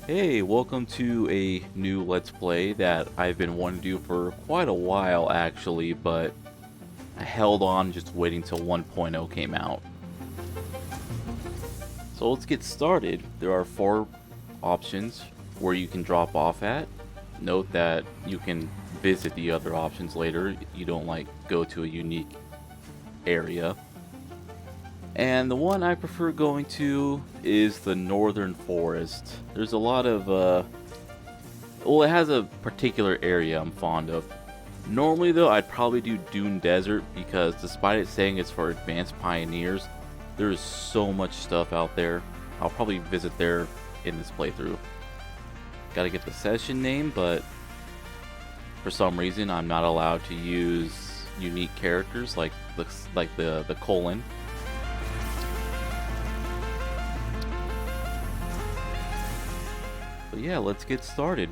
Hey, welcome to a new Let's Play that I've been wanting to do for quite a while actually, but I held on just waiting till 1.0 came out. So let's get started. There are 4 options where you can drop off at. Note that you can visit the other options later. You don't go to a unique area. And the one I prefer going to is the Northern Forest. There's a lot of, well, it has a particular area I'm fond of. Normally, though, I'd probably do Dune Desert because despite it saying it's for advanced pioneers, there's so much stuff out there. I'll probably visit there in this playthrough. Gotta get the session name, but for some reason, I'm not allowed to use unique characters like the colon. But yeah, let's get started.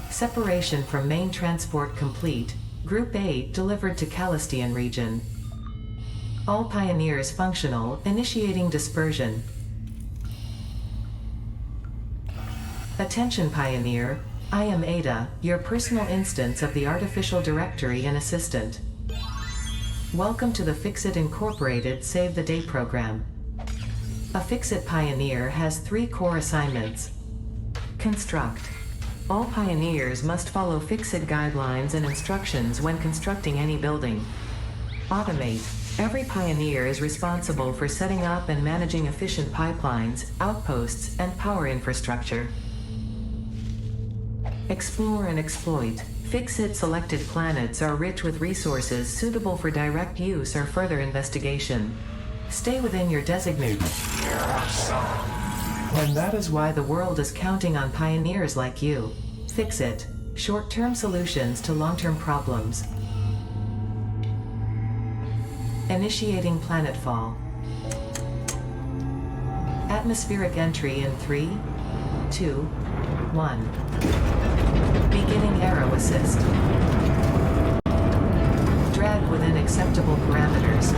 Separation from main transport complete. Group A delivered to Calistian region. All pioneers functional, initiating dispersion. Attention Pioneer, I am Ada, your personal instance of the artificial directory and assistant. Welcome to the Fixit Incorporated Save the Day program. A Fixit Pioneer has 3 core assignments. Construct. All pioneers must follow Fixit guidelines and instructions when constructing any building. Automate. Every pioneer is responsible for setting up and managing efficient pipelines, outposts, and power infrastructure. Explore and exploit. Fixit selected planets are rich with resources suitable for direct use or further investigation. Stay within your designated. And that is why the world is counting on pioneers like you. Fixit. Short-term solutions to long-term problems. Initiating planetfall. Atmospheric entry in 3, 2, 1. Beginning aero assist. Drag within acceptable parameters.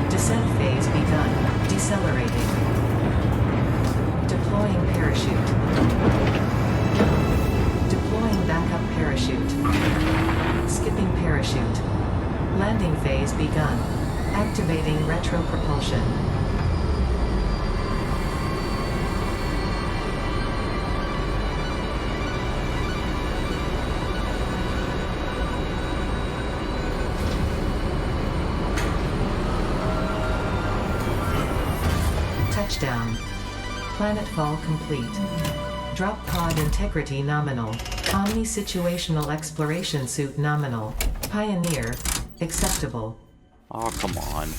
Descent phase begun. Decelerating. Deploying parachute. Deploying backup parachute. Skipping parachute. Landing phase begun. Activating retro propulsion. Touchdown. Planetfall complete. Drop pod integrity nominal. Omni-situational exploration suit nominal. Pioneer. Acceptable. Oh, come on.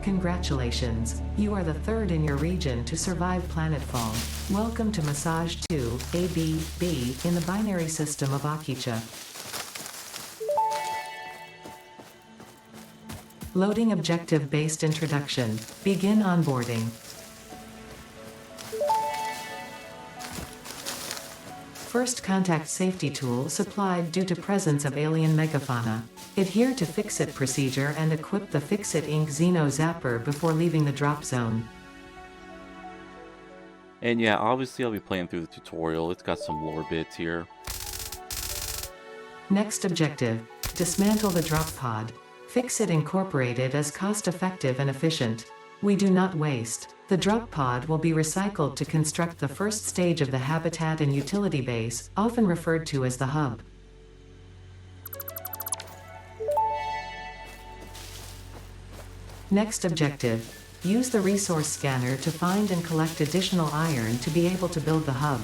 Congratulations, you are the 3rd in your region to survive planetfall. Welcome to Massage 2, A-B-B, in the binary system of Akicha. Loading objective-based introduction. Begin onboarding. First contact safety tool supplied due to presence of alien megafauna. Adhere to Fixit procedure and equip the Fixit Inc. Xeno Zapper before leaving the drop zone. And yeah, obviously I'll be playing through the tutorial. It's got some lore bits here. Next objective. Dismantle the drop pod. Fixit Incorporated is cost-effective and efficient. We do not waste. The drop pod will be recycled to construct the first stage of the habitat and utility base, often referred to as the hub. Next objective. Use the resource scanner to find and collect additional iron to be able to build the hub.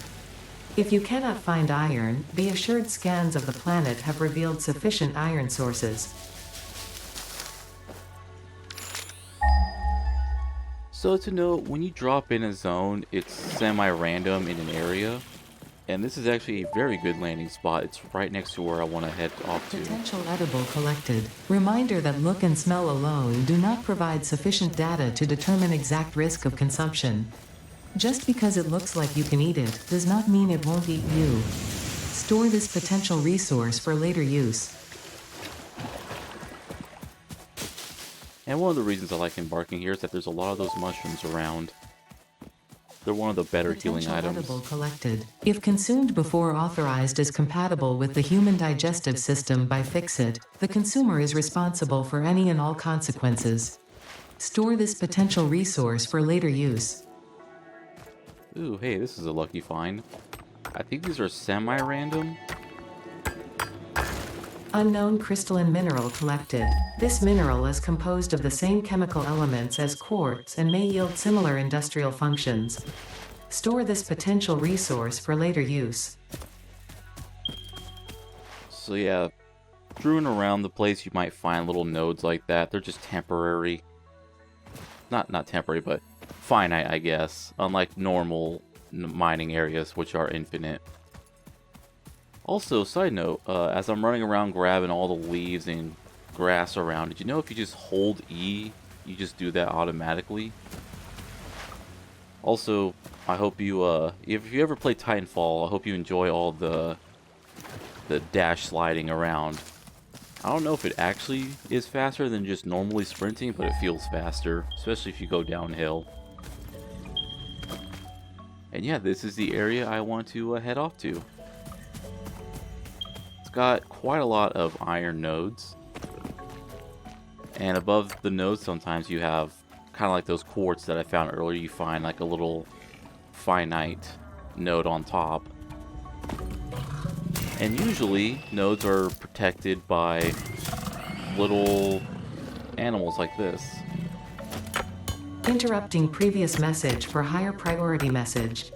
If you cannot find iron, be assured scans of the planet have revealed sufficient iron sources. So to note, when you drop in a zone, it's semi-random in an area. And this is actually a very good landing spot. It's right next to where I want to head off to. Potential edible collected. Reminder that look and smell alone do not provide sufficient data to determine exact risk of consumption. Just because it looks like you can eat it, does not mean it won't eat you. Store this potential resource for later use. And one of the reasons I like embarking here is that there's a lot of those mushrooms around. They're one of the better healing items. Edible collected. If consumed before authorized as compatible with the human digestive system by Fixit, the consumer is responsible for any and all consequences. Store this potential resource for later use. Ooh, hey, this is a lucky find. I think these are semi-random. Unknown crystalline mineral collected. This mineral is composed of the same chemical elements as quartz and may yield similar industrial functions. Store this potential resource for later use. So yeah, strewn around the place you might find little nodes like that. They're just temporary. Not temporary, but finite, I guess. Unlike normal mining areas, which are infinite. Also, side note, as I'm running around grabbing all the leaves and grass around, did you know if you just hold E, you just do that automatically? Also, I hope you, if you ever play Titanfall, I hope you enjoy all the dash sliding around. I don't know if it actually is faster than just normally sprinting, but it feels faster, especially if you go downhill. And yeah, this is the area I want to head off to. Got quite a lot of iron nodes, and above the nodes sometimes you have kind of like those quartz that I found earlier. You find like a little finite node on top, and usually nodes are protected by little animals like this. Interrupting previous message for higher priority message.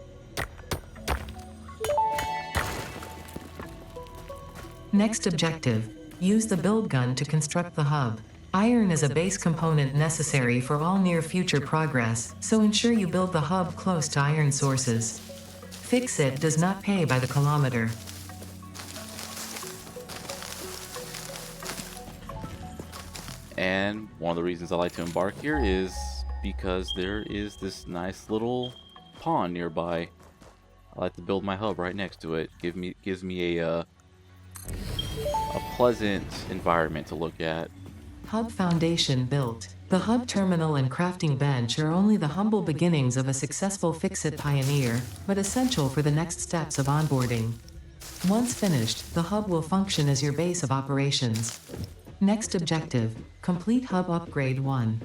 Next objective, use the build gun to construct the hub. Iron is a base component necessary for all near future progress, so ensure you build the hub close to iron sources. Fixit does not pay by the kilometer. And one of the reasons I like to embark here is because there is this nice little pond nearby. I like to build my hub right next to it. Gives me a pleasant environment to look at. Hub foundation built. The hub terminal and crafting bench are only the humble beginnings of a successful Fixit pioneer, but essential for the next steps of onboarding. Once finished, the hub will function as your base of operations. Next objective, complete hub upgrade 1.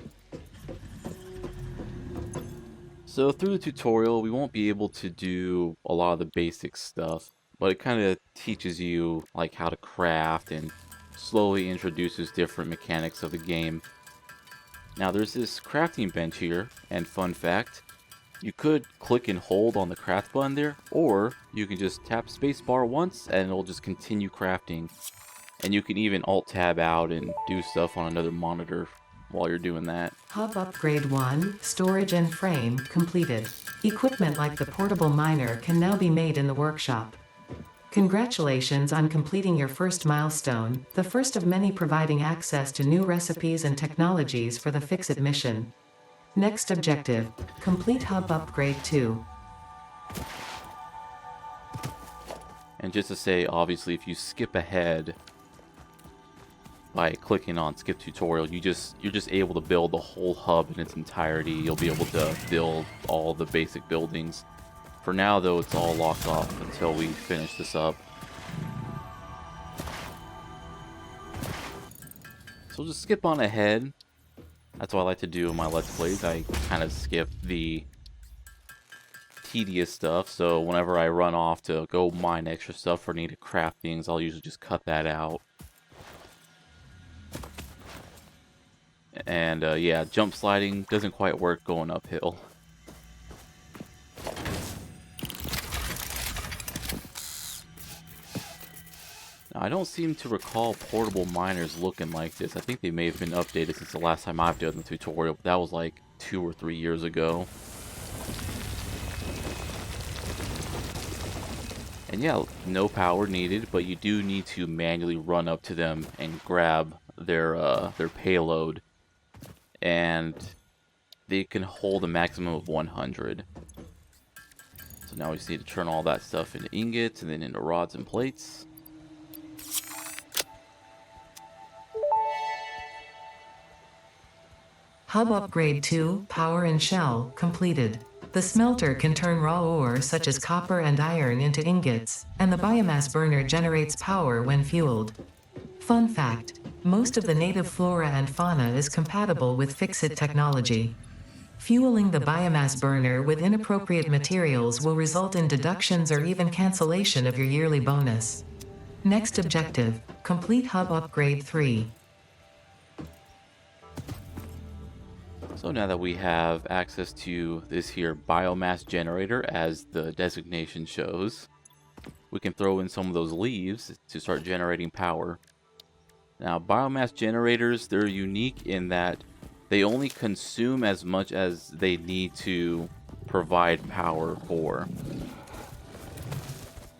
So through the tutorial, we won't be able to do a lot of the basic stuff, but it kind of teaches you like how to craft and slowly introduces different mechanics of the game. Now there's this crafting bench here, and fun fact, you could click and hold on the craft button there, or you can just tap spacebar once and it'll just continue crafting. And you can even alt tab out and do stuff on another monitor while you're doing that. Hub upgrade 1, storage and frame, completed. Equipment like the portable miner can now be made in the workshop. Congratulations on completing your first milestone, the first of many providing access to new recipes and technologies for the Fixit mission. Next objective, complete hub upgrade 2. And just to say, obviously, if you skip ahead by clicking on skip tutorial, you're just able to build the whole hub in its entirety. You'll be able to build all the basic buildings. For now, though, it's all locked off until we finish this up. So we'll just skip on ahead. That's what I like to do in my Let's Plays. I kind of skip the tedious stuff, so whenever I run off to go mine extra stuff or need to craft things, I'll usually just cut that out. And yeah, jump sliding doesn't quite work going uphill. I don't seem to recall portable miners looking like this. I think they may have been updated since the last time I've done the tutorial, but that was like 2 or 3 years ago. And yeah, no power needed, but you do need to manually run up to them and grab their payload. And they can hold a maximum of 100. So now we just need to turn all that stuff into ingots and then into rods and plates. Hub upgrade 2, power and shell, completed. The smelter can turn raw ore such as copper and iron into ingots, and the biomass burner generates power when fueled. Fun fact, most of the native flora and fauna is compatible with Fixit technology. Fueling the biomass burner with inappropriate materials will result in deductions or even cancellation of your yearly bonus. Next objective, complete hub upgrade 3. So now that we have access to this here biomass generator, as the designation shows, we can throw in some of those leaves to start generating power. Now, biomass generators, they're unique in that they only consume as much as they need to provide power for.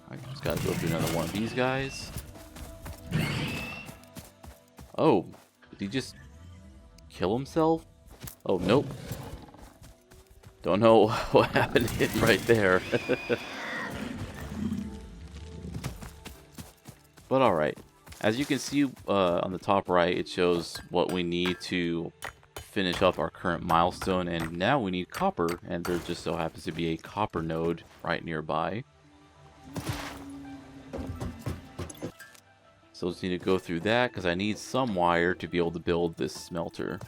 I just gotta go through another one of these guys. Oh, did he just kill himself? Oh, nope. Don't know what happened right there. But alright. As you can see on the top right, it shows what we need to finish up our current milestone. And now we need copper. And there just so happens to be a copper node right nearby. So just need to go through that because I need some wire to be able to build this smelter.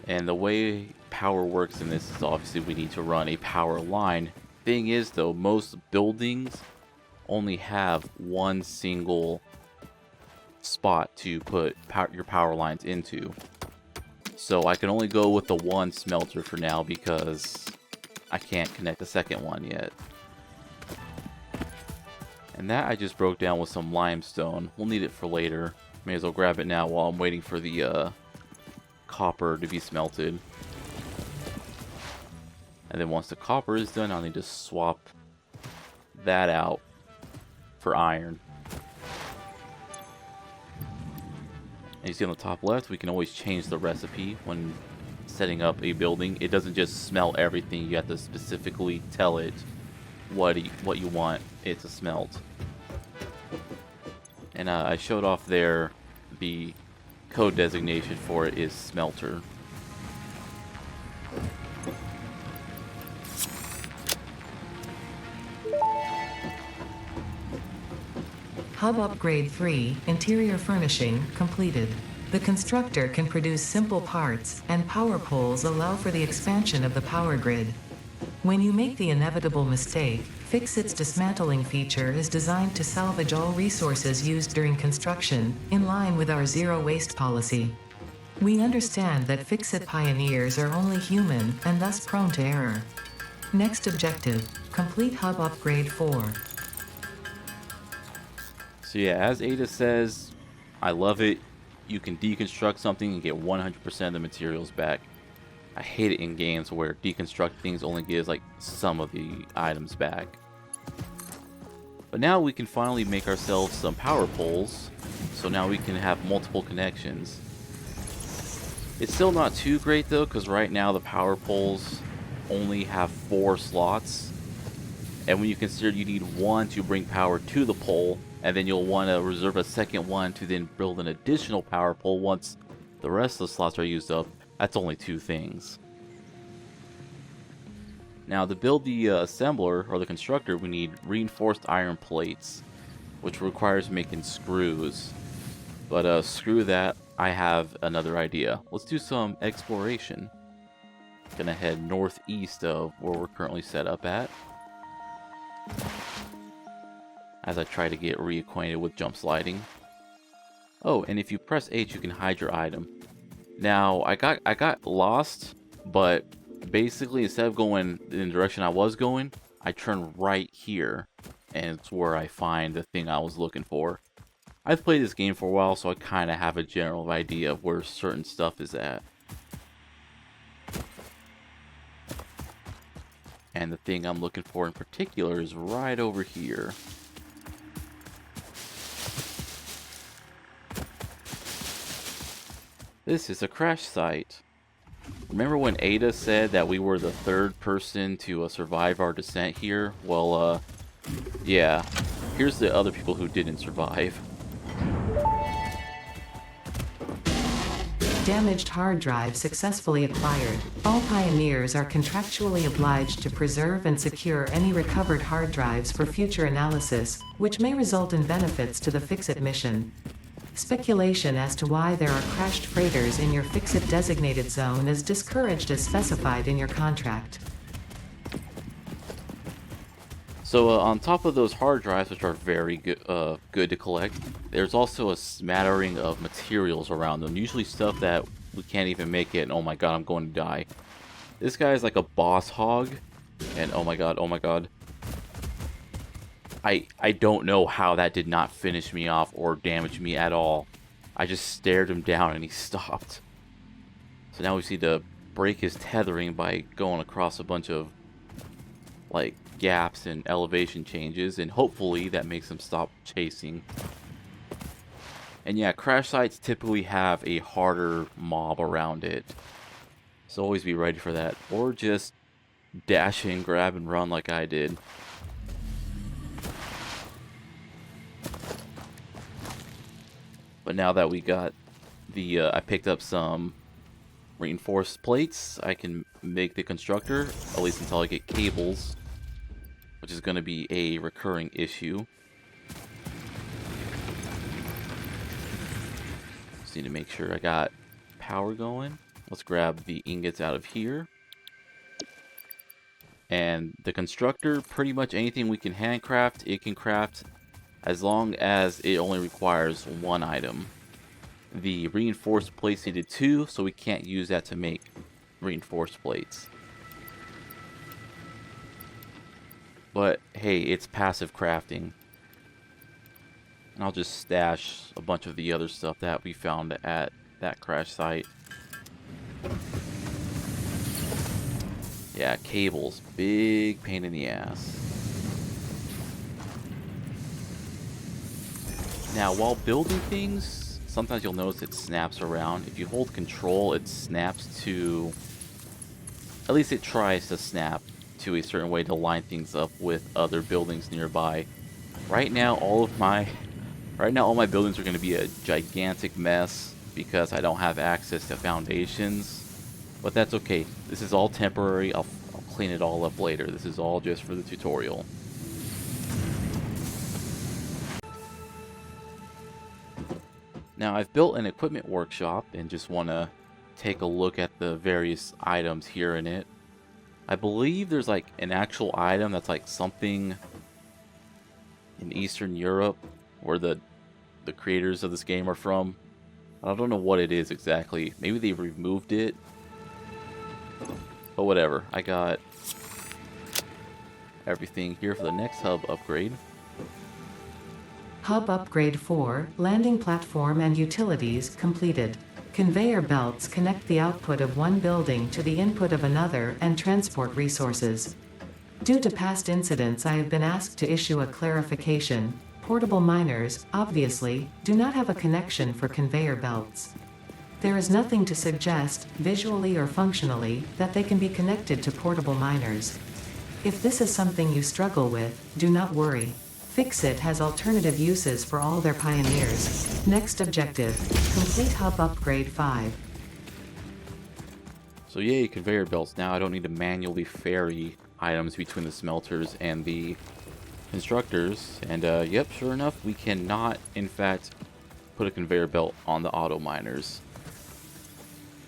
And the way power works in this is obviously we need to run a power line. Thing is though, most buildings only have one single spot to put your power lines into. So I can only go with the one smelter for now because I can't connect the second one yet. And that I just broke down with some limestone. We'll need it for later. May as well grab it now while I'm waiting for the copper to be smelted. And then once the copper is done, I'll need to swap that out for iron. And you see on the top left, we can always change the recipe when setting up a building. It doesn't just smelt everything. You have to specifically tell it what you want it to smelt. And I showed off there the code designation for it is smelter. Hub upgrade 3, interior furnishing, completed. The constructor can produce simple parts, and power poles allow for the expansion of the power grid. When you make the inevitable mistake, Fixit's dismantling feature is designed to salvage all resources used during construction, in line with our zero waste policy. We understand that Fixit pioneers are only human and thus prone to error. Next objective, complete hub upgrade 4. So yeah, as Ada says, I love it. You can deconstruct something and get 100% of the materials back. I hate it in games where deconstruct things only gives like some of the items back. But now we can finally make ourselves some power poles, so now we can have multiple connections. It's still not too great though, because right now the power poles only have 4 slots. And when you consider you need 1 to bring power to the pole, and then you'll want to reserve a second one to then build an additional power pole once the rest of the slots are used up, that's only 2 things. Now to build the assembler, or the constructor, we need reinforced iron plates, which requires making screws. But screw that, I have another idea. Let's do some exploration. Gonna head northeast of where we're currently set up at, as I try to get reacquainted with jump sliding. Oh, and if you press H, you can hide your item. Now, I got lost, but basically instead of going in the direction I was going, I turn right here, and it's where I find the thing I was looking for. I've played this game for a while, so I kind of have a general idea of where certain stuff is at. And the thing I'm looking for in particular is right over here. This is a crash site. Remember when Ada said that we were the third person to survive our descent here? Well, yeah. Here's the other people who didn't survive. Damaged hard drive successfully acquired. All pioneers are contractually obliged to preserve and secure any recovered hard drives for future analysis, which may result in benefits to the Fix-It mission. Speculation as to why there are crashed freighters in your Fix-It designated zone is discouraged as specified in your contract. So on top of those hard drives, which are very good to collect, there's also a smattering of materials around them. Usually stuff that we can't even make it, and oh my god, I'm going to die. This guy is like a boss hog, and oh my god, oh my god. I don't know how that did not finish me off or damage me at all. I just stared him down and he stopped. So now we see to break his tethering by going across a bunch of like gaps and elevation changes, and hopefully that makes him stop chasing. And yeah, crash sites typically have a harder mob around it, so always be ready for that, or just dash in, grab and run like I did. But now that we got the I picked up some reinforced plates, I can make the constructor, at least until I get cables, which is going to be a recurring issue. Just need to make sure I got power going. Let's grab the ingots out of here. And the constructor, pretty much anything we can handcraft, it can craft, as long as it only requires one item. The reinforced plates needed 2, so we can't use that to make reinforced plates. But hey, it's passive crafting. And I'll just stash a bunch of the other stuff that we found at that crash site. Yeah, cables, big pain in the ass. Now, while building things, sometimes you'll notice it snaps around. If you hold control, it snaps to... At least it tries to snap to a certain way to line things up with other buildings nearby. Right now, all my buildings are going to be a gigantic mess because I don't have access to foundations. But that's okay. This is all temporary. I'll clean it all up later. This is all just for the tutorial. Now, I've built an equipment workshop and just want to take a look at the various items here in it. I believe there's like an actual item that's like something in Eastern Europe where the creators of this game are from. I don't know what it is exactly. Maybe they removed it. But whatever. I got everything here for the next hub upgrade. Hub Upgrade 4, Landing Platform and Utilities, completed. Conveyor belts connect the output of one building to the input of another and transport resources. Due to past incidents, I have been asked to issue a clarification. Portable miners, obviously, do not have a connection for conveyor belts. There is nothing to suggest, visually or functionally, that they can be connected to portable miners. If this is something you struggle with, do not worry. Fix-It has alternative uses for all their pioneers. Next objective, complete Hub Upgrade 5. So yay, conveyor belts. Now I don't need to manually ferry items between the smelters and the constructors. And yep, sure enough, we cannot, in fact, put a conveyor belt on the auto miners.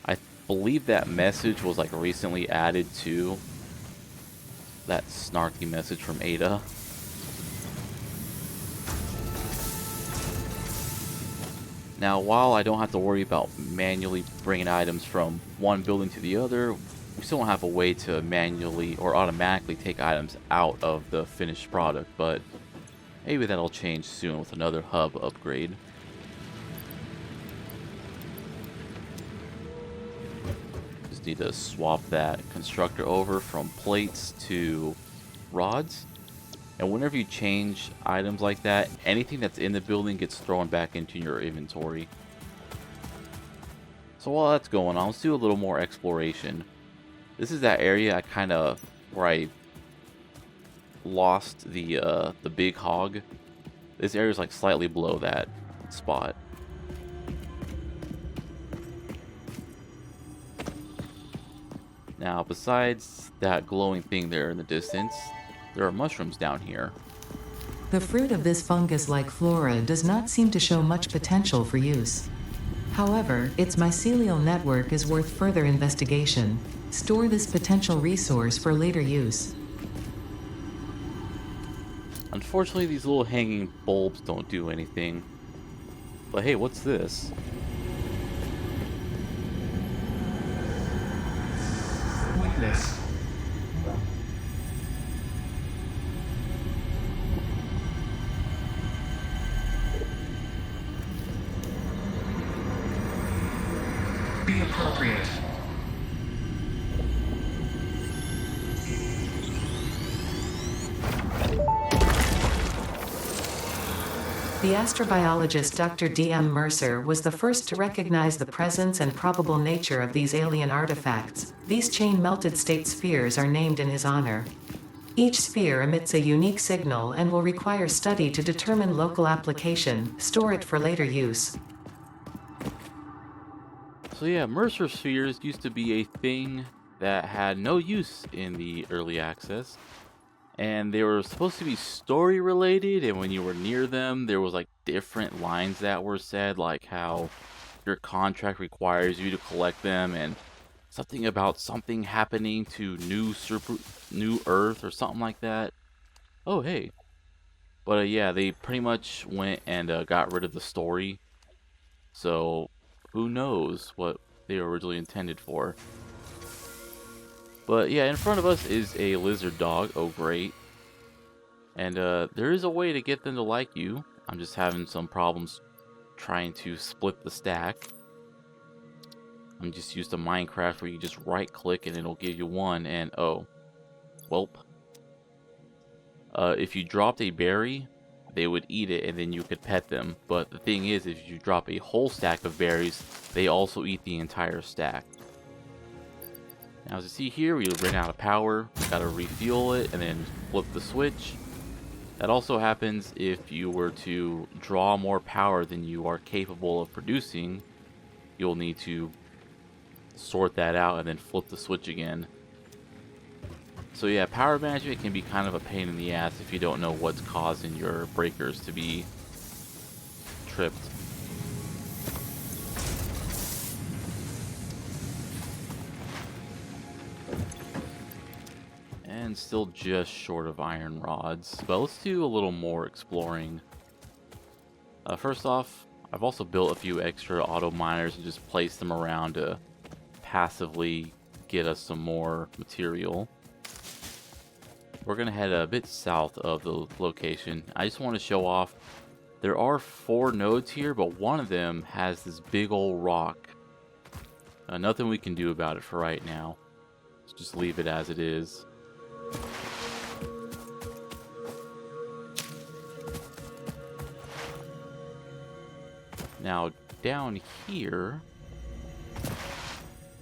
I believe that message was like recently added to that snarky message from Ada. Now, while I don't have to worry about manually bringing items from one building to the other, we still don't have a way to manually or automatically take items out of the finished product, but maybe that'll change soon with another hub upgrade. Just need to swap that constructor over from plates to rods. And whenever you change items like that, anything that's in the building gets thrown back into your inventory. So while that's going on, let's do a little more exploration. This is that area where I lost the big hog. This area is like slightly below that spot. Now, besides that glowing thing there in the distance, there are mushrooms down here. The fruit of this fungus-like flora does not seem to show much potential for use. However, its mycelial network is worth further investigation. Store this potential resource for later use. Unfortunately, these little hanging bulbs don't do anything. But hey, what's this? Witness. Be appropriate. The astrobiologist Dr. D.M. Mercer was the first to recognize the presence and probable nature of these alien artifacts. These chain-melted state spheres are named in his honor. Each sphere emits a unique signal and will require study to determine local application. Store it for later use. So yeah, Mercer spheres used to be a thing that had no use in the early access. And they were supposed to be story related, and when you were near them, there was like different lines that were said, like how your contract requires you to collect them, and something about something happening to New Earth or something like that. Oh hey, but yeah, they pretty much went and got rid of the story. So who knows what they were originally intended for. But yeah, in front of us is a lizard dog. Oh, great. And there is a way to get them to like you. I'm just having some problems trying to split the stack. I'm just used to Minecraft where you just right click and it'll give you one, and oh, welp. If you dropped a berry, they would eat it and then you could pet them. But the thing is, if you drop a whole stack of berries, they also eat the entire stack. Now, as you see here, we ran out of power, gotta refuel it, and then flip the switch. That also happens if you were to draw more power than you are capable of producing. You'll need to sort that out and then flip the switch again. So yeah, power management can be kind of a pain in the ass if you don't know what's causing your breakers to be tripped. And still just short of iron rods, but let's do a little more exploring. First off, I've also built a few extra auto miners and just placed them around to passively get us some more material. We're gonna head a bit south of the location. I just want to show off, there are 4 nodes here, but one of them has this big old rock. Nothing we can do about it for right now. Let's just leave it as it is. Now, down here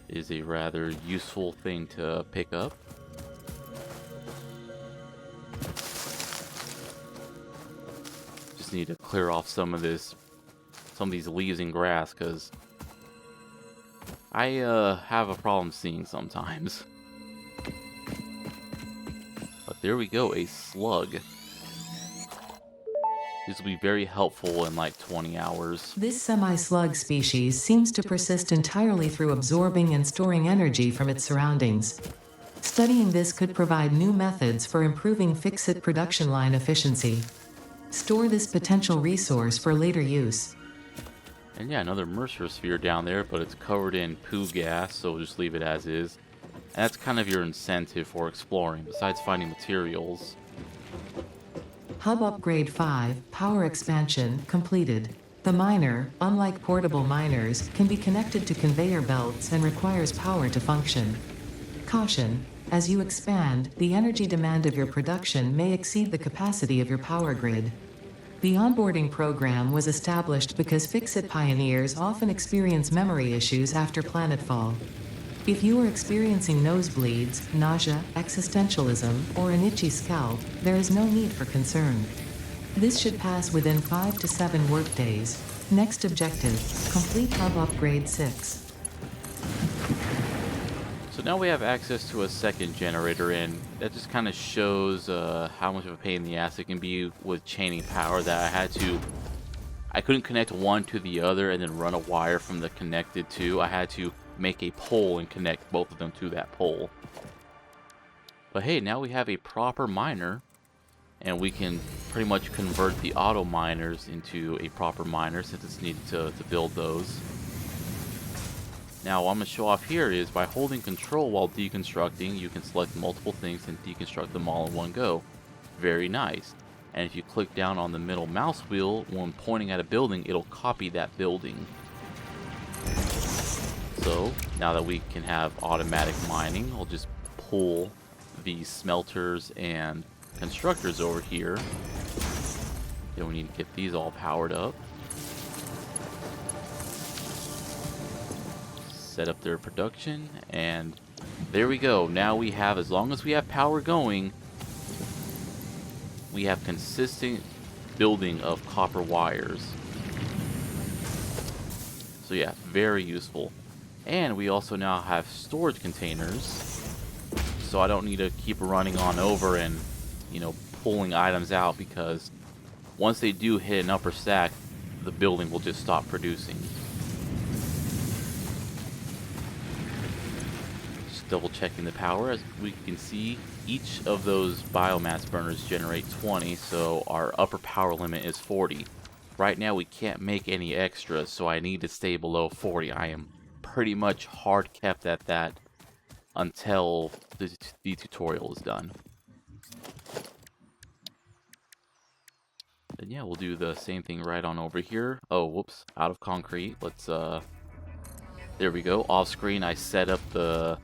is a rather useful thing to pick up. Just need to clear off some of these leaves and grass, because I have a problem seeing sometimes. But there we go, a slug. This will be very helpful in like 20 hours. This semi-slug species seems to persist entirely through absorbing and storing energy from its surroundings. Studying this could provide new methods for improving fix-it production line efficiency. Store this potential resource for later use. And yeah, another Mercer sphere down there, but it's covered in poo gas, so we'll just leave it as is. And that's kind of your incentive for exploring, besides finding materials. Hub Upgrade 5, Power Expansion, completed. The miner, unlike portable miners, can be connected to conveyor belts and requires power to function. Caution: as you expand, the energy demand of your production may exceed the capacity of your power grid. The onboarding program was established because Fix-It pioneers often experience memory issues after planetfall. If you are experiencing nosebleeds, nausea, existentialism, or an itchy scalp, there is no need for concern. This should pass within 5 to 7 workdays. Next objective: complete Hub Upgrade 6. So now we have access to a second generator, and that just kind of shows how much of a pain in the ass it can be with chaining power, that I couldn't connect one to the other and then run a wire from the connected to. I had to make a pole and connect both of them to that pole. But hey, now we have a proper miner, and we can pretty much convert the auto miners into a proper miner since it's needed to build those. Now what I'm going to show off here is by holding control while deconstructing, you can select multiple things and deconstruct them all in one go. Very nice. And if you click down on the middle mouse wheel when pointing at a building, it'll copy that building. So now that we can have automatic mining, I'll just pull the smelters and constructors over here. Then we need to get these all powered up. Set up their production, and there we go. Now we have, as long as we have power going, we have consistent building of copper wires. So yeah, very useful. And we also now have storage containers, so I don't need to keep running on over and, you know, pulling items out, because once they do hit an upper stack, the building will just stop producing. Double checking the power. As we can see, each of those biomass burners generate 20, so our upper power limit is 40. Right now we can't make any extras, so I need to stay below 40. I am pretty much hard kept at that until the tutorial is done. And yeah, we'll do the same thing right on over here. Oh, whoops, out of concrete. Let's there we go. Off screen I set up the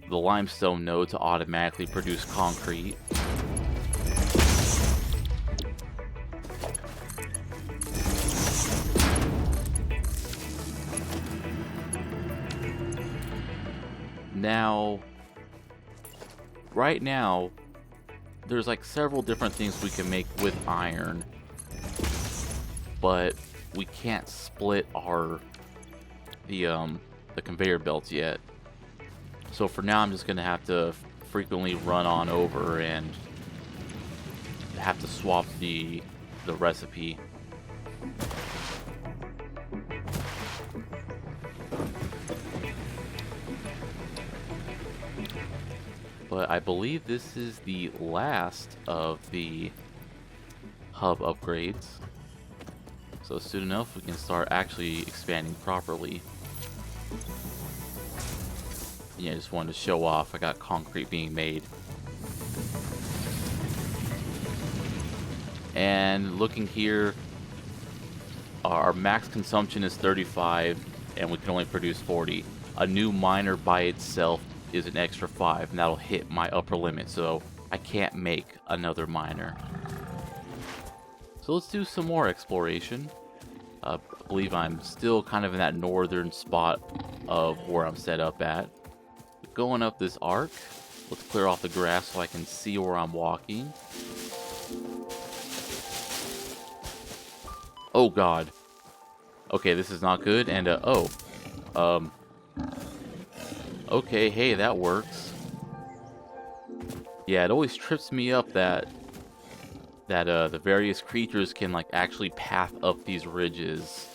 limestone node to automatically produce concrete. Now, right now, there's like several different things we can make with iron, but we can't split the conveyor belts yet. So for now, I'm just going to have to frequently run on over and have to swap the recipe. But I believe this is the last of the hub upgrades. So soon enough, we can start actually expanding properly. Yeah, I just wanted to show off I got concrete being made. And looking here, our max consumption is 35 and we can only produce 40. A new miner by itself is an extra 5, and that'll hit my upper limit, so I can't make another miner. So let's do some more exploration. I believe I'm still kind of in that northern spot of where I'm set up at. Going up this arc, let's clear off the grass so I can see where I'm walking. Oh god. Okay, this is not good, and okay, hey, that works. Yeah, it always trips me up that the various creatures can like actually path up these ridges.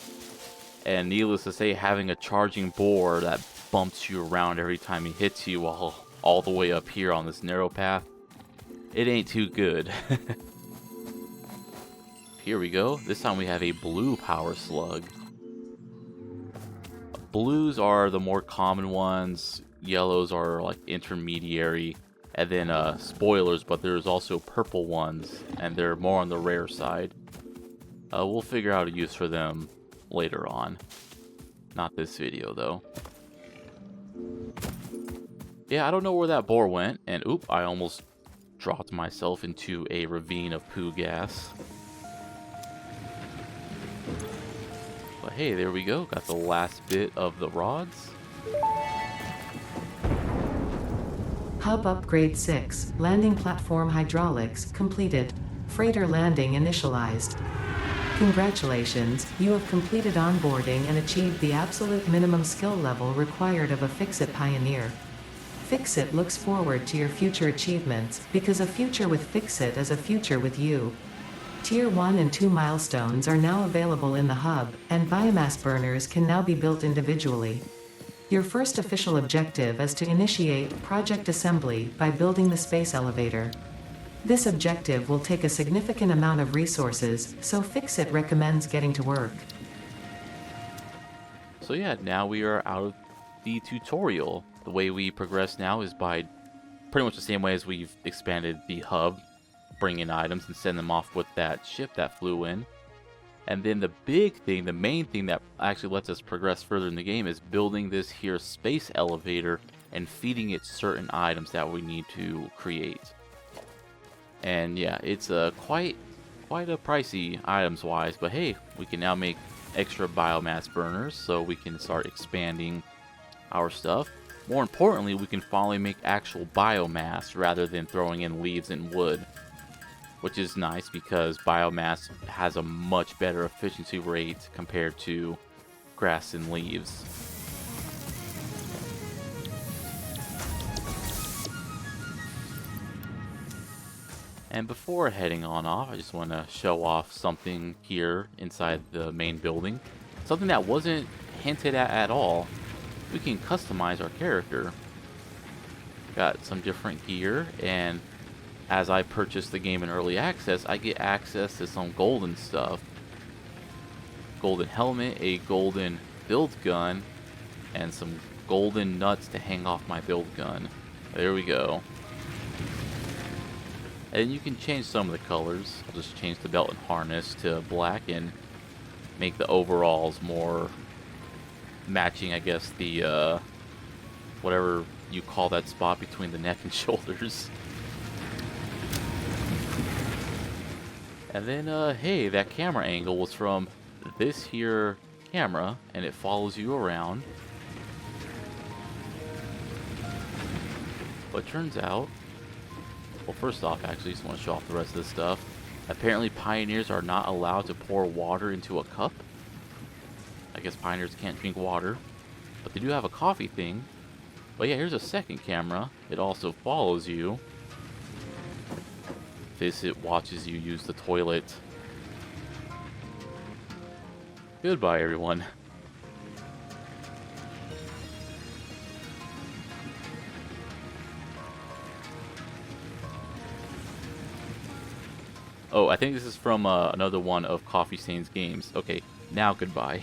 And needless to say, having a charging boar that bumps you around every time he hits you while all the way up here on this narrow path, it ain't too good. Here we go. This time we have a blue power slug. Blues are the more common ones. yellows are like intermediary, and then spoilers, but there's also purple ones, and they're more on the rare side. We'll figure out a use for them later on. Not this video, though. Yeah, I don't know where that boar went, and oop, I almost dropped myself into a ravine of poo gas. But hey, there we go. Got the last bit of the rods. Hub Upgrade 6, Landing Platform Hydraulics, completed. Freighter landing initialized. Congratulations, you have completed onboarding and achieved the absolute minimum skill level required of a Fix-It pioneer. Fix-It looks forward to your future achievements, because a future with Fix-It is a future with you. Tier 1 and 2 milestones are now available in the hub, and biomass burners can now be built individually. Your first official objective is to initiate project assembly by building the space elevator. This objective will take a significant amount of resources, so Fix-It recommends getting to work. So yeah, now we are out of the tutorial. The way we progress now is by pretty much the same way as we've expanded the hub, bring in items and send them off with that ship that flew in. And then the big thing, the main thing that actually lets us progress further in the game is building this here space elevator and feeding it certain items that we need to create. And yeah, it's quite a pricey items wise, but hey, we can now make extra biomass burners so we can start expanding our stuff. More importantly, we can finally make actual biomass rather than throwing in leaves and wood, which is nice because biomass has a much better efficiency rate compared to grass and leaves. And before heading on off, I just want to show off something here inside the main building. Something that wasn't hinted at all. We can customize our character. Got some different gear, and as I purchase the game in early access, I get access to some golden stuff. Golden helmet, a golden build gun, and some golden nuts to hang off my build gun. There we go. And you can change some of the colors. I'll just change the belt and harness to black and make the overalls more matching, I guess, the whatever you call that spot between the neck and shoulders. And then, hey, that camera angle was from this here camera, and it follows you around. But turns out, well, first off, actually, just want to show off the rest of this stuff. Apparently, pioneers are not allowed to pour water into a cup. I guess pioneers can't drink water, but they do have a coffee thing. But yeah, here's a second camera. It also follows you. It watches you use the toilet. Goodbye, everyone. Oh, I think this is from another one of Coffee Stain's games. Okay, now goodbye.